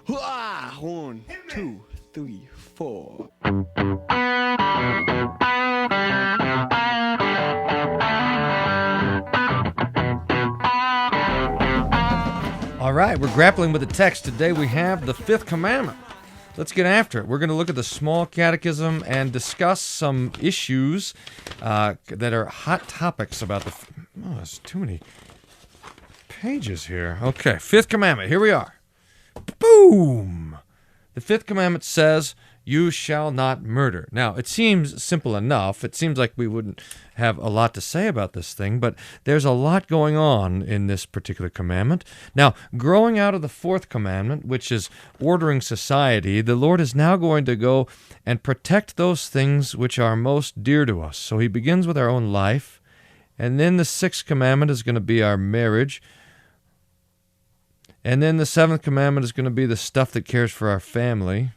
1, 2, 3, 4. All right, we're grappling with the text. Today we have the fifth commandment. Let's get after it. We're going to look at the small catechism and discuss some issues that are hot topics about the... Oh, there's too many pages here. Okay, fifth commandment. Here we are. Boom! The fifth commandment says, you shall not murder. Now, it seems simple enough. It seems like we wouldn't have a lot to say about this thing, but there's a lot going on in this particular commandment. Now, growing out of the fourth commandment, which is ordering society, the Lord is now going to go and protect those things which are most dear to us. So he begins with our own life, and then the sixth commandment is going to be our marriage, and then the seventh commandment is going to be the stuff that cares for our family.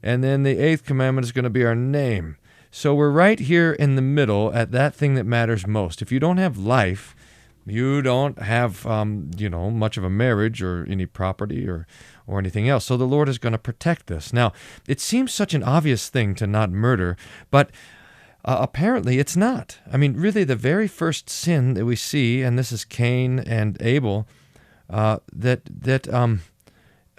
And then the eighth commandment is going to be our name. So we're right here in the middle at that thing that matters most. If you don't have life, you don't have, much of a marriage or any property or anything else. So the Lord is going to protect this. Now, it seems such an obvious thing to not murder, but apparently it's not. I mean, really the very first sin that we see, and this is Cain and Abel,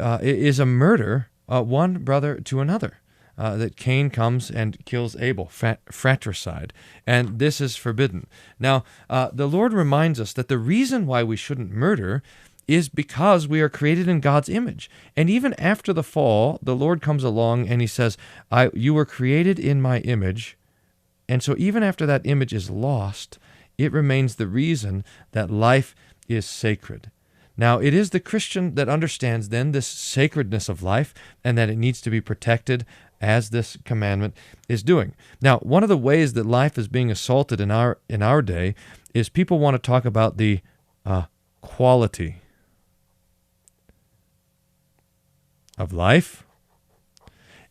is a murder, one brother to another. That Cain comes and kills Abel, fratricide, and this is forbidden. Now, the Lord reminds us that the reason why we shouldn't murder is because we are created in God's image. And even after the fall, the Lord comes along and he says, you were created in my image, and so even after that image is lost, it remains the reason that life is sacred. Now, it is the Christian that understands then this sacredness of life and that it needs to be protected as this commandment is doing. Now, one of the ways that life is being assaulted in our day is people want to talk about the quality of life.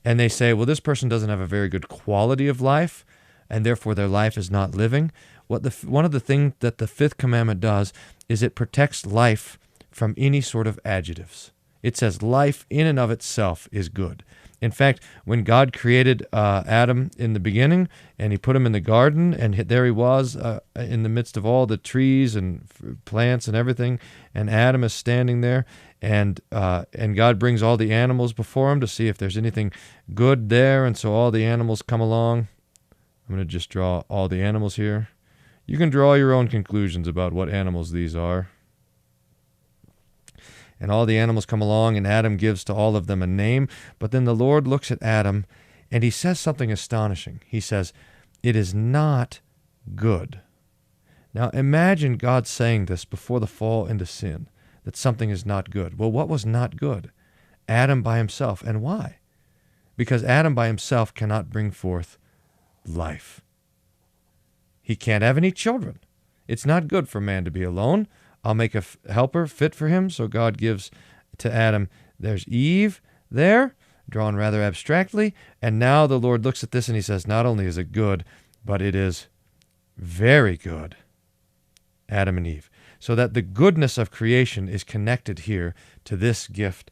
And they say, well, this person doesn't have a very good quality of life, and therefore their life is not living. One of the things that the fifth commandment does is it protects life from any sort of adjectives. It says life in and of itself is good. In fact, when God created Adam in the beginning, and he put him in the garden, and there he was in the midst of all the trees and plants and everything, and Adam is standing there, and God brings all the animals before him to see if there's anything good there, and so all the animals come along. I'm going to just draw all the animals here. You can draw your own conclusions about what animals these are. And all the animals come along, and Adam gives to all of them a name. But then the Lord looks at Adam, and he says something astonishing. He says, it is not good. Now imagine God saying this before the fall into sin, that something is not good. Well, what was not good? Adam by himself. And why? Because Adam by himself cannot bring forth life. He can't have any children. It's not good for man to be alone. I'll make a helper fit for him. So God gives to Adam, there's Eve there, drawn rather abstractly. And now the Lord looks at this and he says, not only is it good, but it is very good. Adam and Eve. So that the goodness of creation is connected here to this gift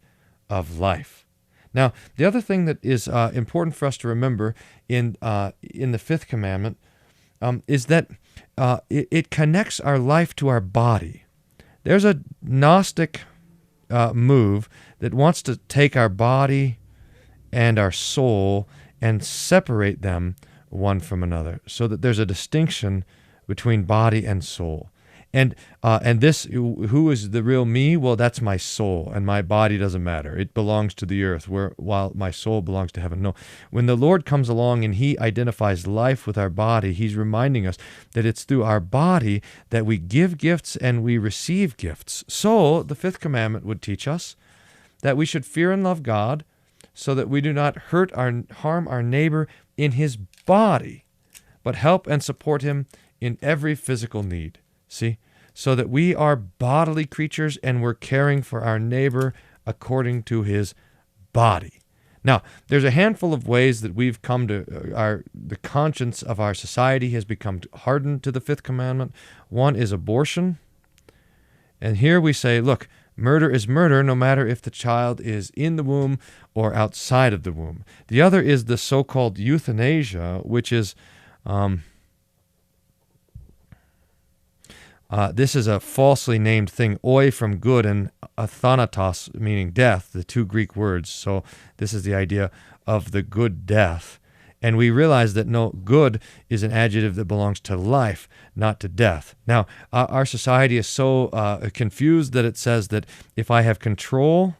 of life. Now, the other thing that is important for us to remember in the fifth commandment is that it connects our life to our body. There's a Gnostic move that wants to take our body and our soul and separate them one from another, so that there's a distinction between body and soul. And this, who is the real me? Well, that's my soul, and my body doesn't matter. It belongs to the earth, while my soul belongs to heaven. No, when the Lord comes along and he identifies life with our body, he's reminding us that it's through our body that we give gifts and we receive gifts. So the fifth commandment would teach us that we should fear and love God so that we do not harm our neighbor in his body, but help and support him in every physical need. See? So that we are bodily creatures and we're caring for our neighbor according to his body. Now, there's a handful of ways that we've come to, the conscience of our society has become hardened to the fifth commandment. One is abortion. And here we say, look, Murder is murder, no matter if the child is in the womb or outside of the womb. The other is the so-called euthanasia, which is this is a falsely named thing, oi from good and athanatos meaning death, the two Greek words. So this is the idea of the good death. And we realize that no, good is an adjective that belongs to life, not to death. Now, our society is so confused that it says that if I have control,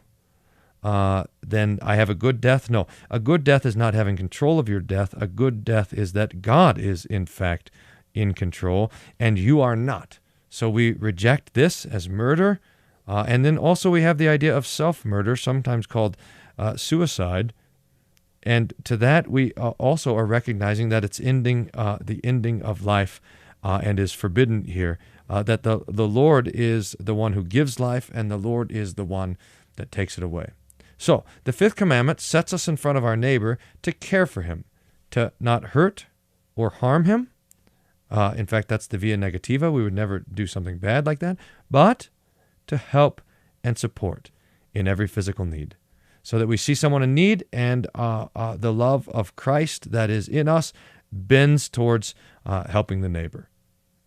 then I have a good death. No, a good death is not having control of your death. A good death is that God is, in fact, in control, and you are not. So we reject this as murder. And then also we have the idea of self-murder, sometimes called suicide. And to that, we also are recognizing that it's ending, the ending of life, and is forbidden here. That the Lord is the one who gives life, and the Lord is the one that takes it away. So the fifth commandment sets us in front of our neighbor to care for him, to not hurt or harm him. In fact, that's the via negativa. We would never do something bad like that, but to help and support in every physical need, so that we see someone in need, and the love of Christ that is in us bends towards helping the neighbor.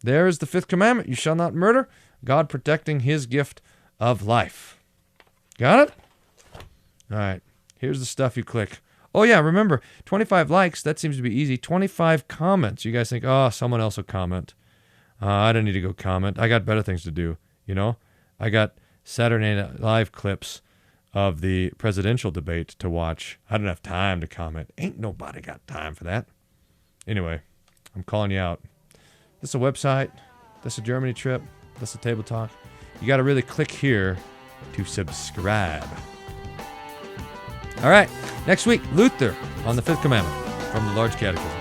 There is the fifth commandment. You shall not murder. God protecting his gift of life. Got it? All right. Here's the stuff you click. Oh, yeah, remember, 25 likes, that seems to be easy. 25 comments. You guys think, oh, someone else will comment. I don't need to go comment. I got better things to do, you know? I got Saturday Night Live clips of the presidential debate to watch. I don't have time to comment. Ain't nobody got time for that. Anyway, I'm calling you out. This is a website. This is a Germany trip. This is a table talk. You got to really click here to subscribe. All right, next week, Luther on the fifth commandment from the Large Catechism.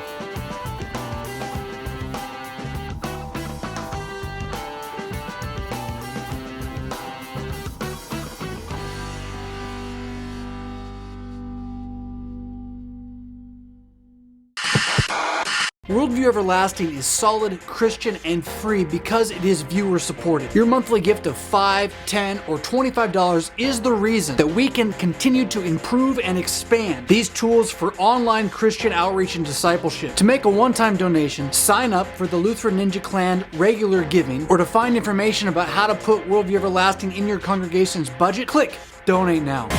Worldview Everlasting is solid, Christian, and free because it is viewer supported. Your monthly gift of $5, $10, or $25 is the reason that we can continue to improve and expand these tools for online Christian outreach and discipleship. To make a one-time donation, sign up for the Lutheran Ninja Clan regular giving, or to find information about how to put Worldview Everlasting in your congregation's budget, click Donate Now.